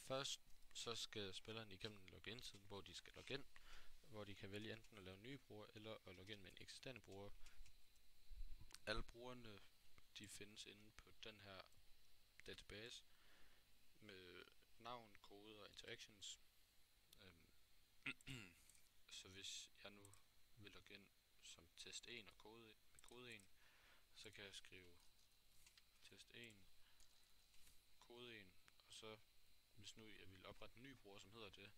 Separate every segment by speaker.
Speaker 1: Først så skal spillerne igennem en login-side, hvor de skal logge ind, hvor de kan vælge enten at lave nye brugere eller at logge ind med en eksisterende bruger. Alle brugerne de findes inde på den her database med navn, kode og interactions. Så hvis jeg nu vil logge ind som test 1 og kode 1, så kan jeg skrive test 1, kode 1, og så hvis nu jeg vil oprette en ny bruger, som hedder det,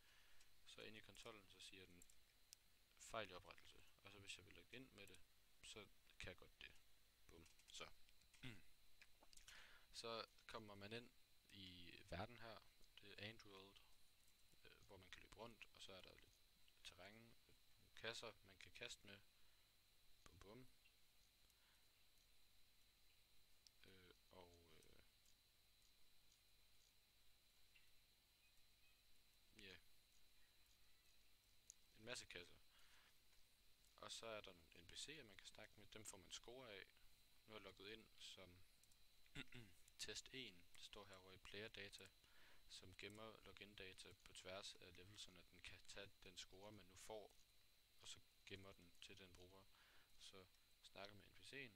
Speaker 1: så inde i konsollen, så siger den fejl i oprettelse. Og så hvis jeg vil logge ind med det, så kan jeg godt det. Bum. Så. Så kommer man ind i verden her. Det er Android, hvor man kan løbe rundt, og så er der lidt terræn, kasser, man kan kaste med. Bum bum. Ja, en masse kasser. Og så er der nogle NPC'er, man kan snakke med. Dem får man score af. Nu er jeg logget ind som test 1. Det står herovre i player data, som gemmer login data på tværs af level, så den kan tage den score, man nu får, og så gemmer den til den bruger. Så snakker med NPC'en,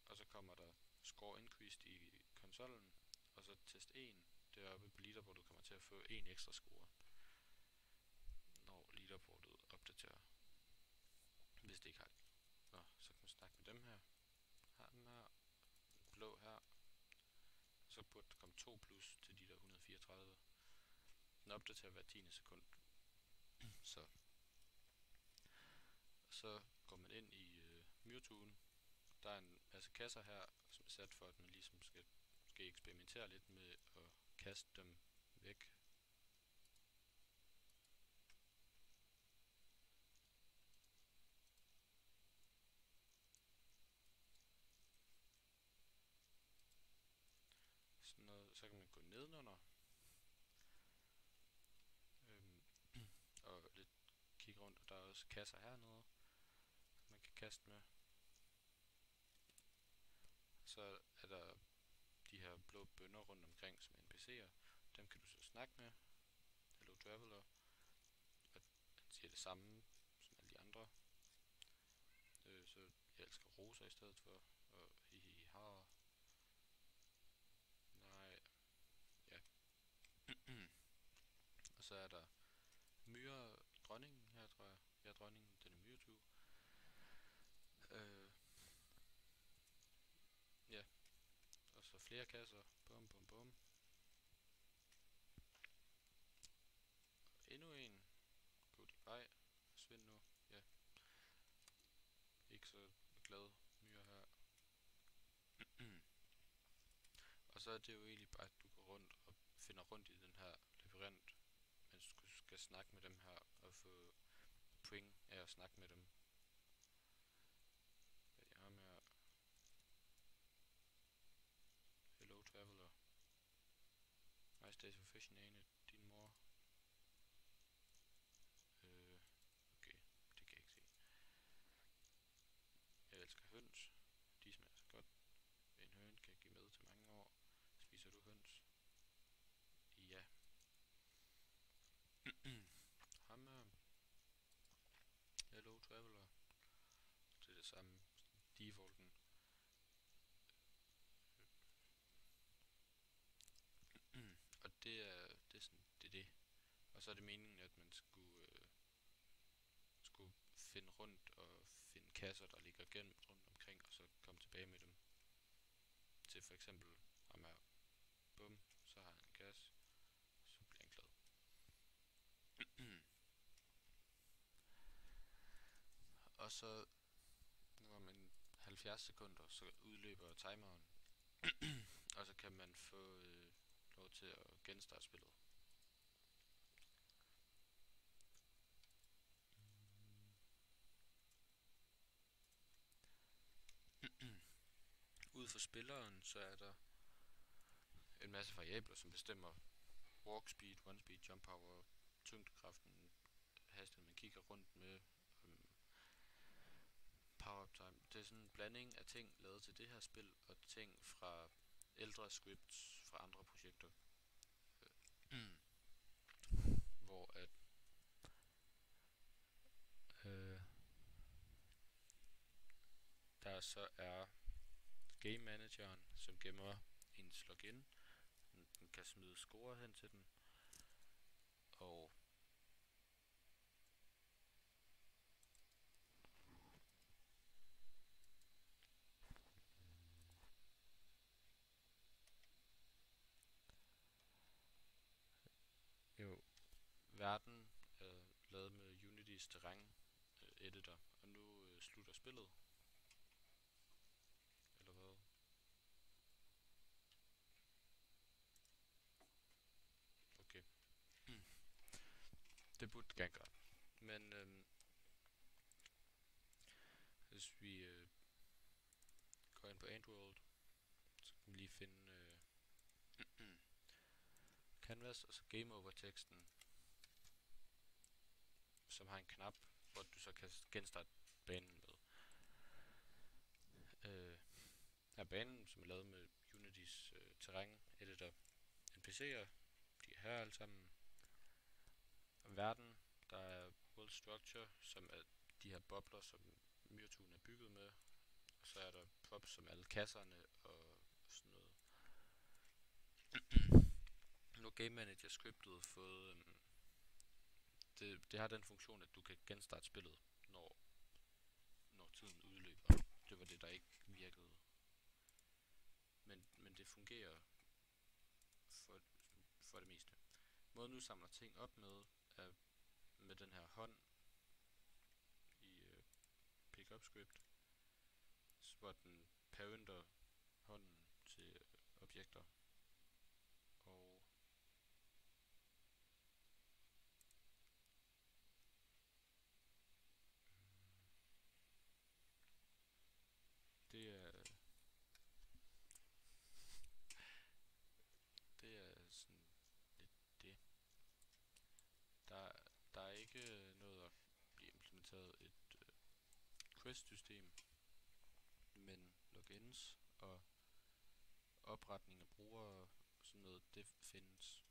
Speaker 1: og så kommer der score increased i konsollen, og så test 1, deroppe på leaderboardet kommer til at få en ekstra score, når leaderboardet opdaterer, hvis det ikke har det. Nå, så kan man snakke med dem her. Har den her, blå her. Så burde der komme 2 plus til de der 134. Den opdaterer hver 10. sekund. Så går man ind i Mewtwo'en. Der er en masse kasser her, som er sat for, at man ligesom skal eksperimentere lidt med at kaste dem væk. Sådan noget, så kan man gå nedenunder og lidt kigge rundt, og der er også kasser hernede, man kan kaste med. Så er der de her blå bønner rundt omkring som NPC'er. Dem kan du så snakke med. Hello Traveler. Og han siger det samme som alle de andre. Så jeg elsker roser i stedet for. Og hihi har. Nej. Ja. Og så er der myre dronningen her, tror jeg. Ja, dronningen, den er Mewtwo. Ja. Og så flere kasser. Bum bum bum. Endnu en. Gå din vej. Svind nu. Ja. Ikke så glad myre her. Og så er det jo egentlig bare, at du går rundt og finder rundt i den her labyrint, mens du skal snakke med dem her og få point af at snakke med dem. Hvad er ham her? Hello Traveler. Nice days for fishing, ain't it? Din mor. Okay, det kan jeg ikke se. Jeg elsker høns. De smager så godt. En høn kan give med til mange år. Spiser du høns? Ja. Ham her. Hello Traveler. Det er det samme. Defaulten. Og det er sådan, det. Og så er det meningen, at man skulle finde rundt og finde kasser, der ligger gemt rundt omkring, og så komme tilbage med dem. Til for eksempel ham her. Bum, så har han en kasse. Så bliver han glad. Og så nu om en 70 sekunder, så udløber timeren. Og så kan man få lov til at genstarte spillet. Ud for spilleren, så er der en masse variabler, som bestemmer walk speed, run speed, jump power, tyngdekraften, hastigheden man kigger rundt med, power up time. Det er sådan en blanding af ting lavet til det her spil og ting fra ældre scripts fra andre projekter. hvor at øh, der så er game manageren, som gemmer ens login. Den kan smide score hen til den, og jo, verden er lavet med Unity's terræn editor, og nu slutter spillet, eller hvad? Okay. Det burde det gerne gøre. Men hvis vi går ind på Andworld, så kan vi lige finde Canvas, og så Game Over teksten, som har en knap, hvor du så kan genstarte banen med. Her banen, som er lavet med Unity's terræn editor. NPC'er, de er her alle sammen. Verden, der er world structure, som er de her bobler, som Myrtuen er bygget med. Og så er der props som alle kasserne og sådan noget. Nu har Game Manager scriptet fået det har den funktion, at du kan genstarte spillet, når tiden udløber. Det var det, der ikke virkede. Men det fungerer for det meste. Måden du samler ting op med, er med den her hånd i pickup script, hvor den parenter hånden til objekter. Og det er sådan lidt det. Der, der er ikke noget at blive implementeret et quest-system, men logins og opretning af brugere og sådan noget, det findes.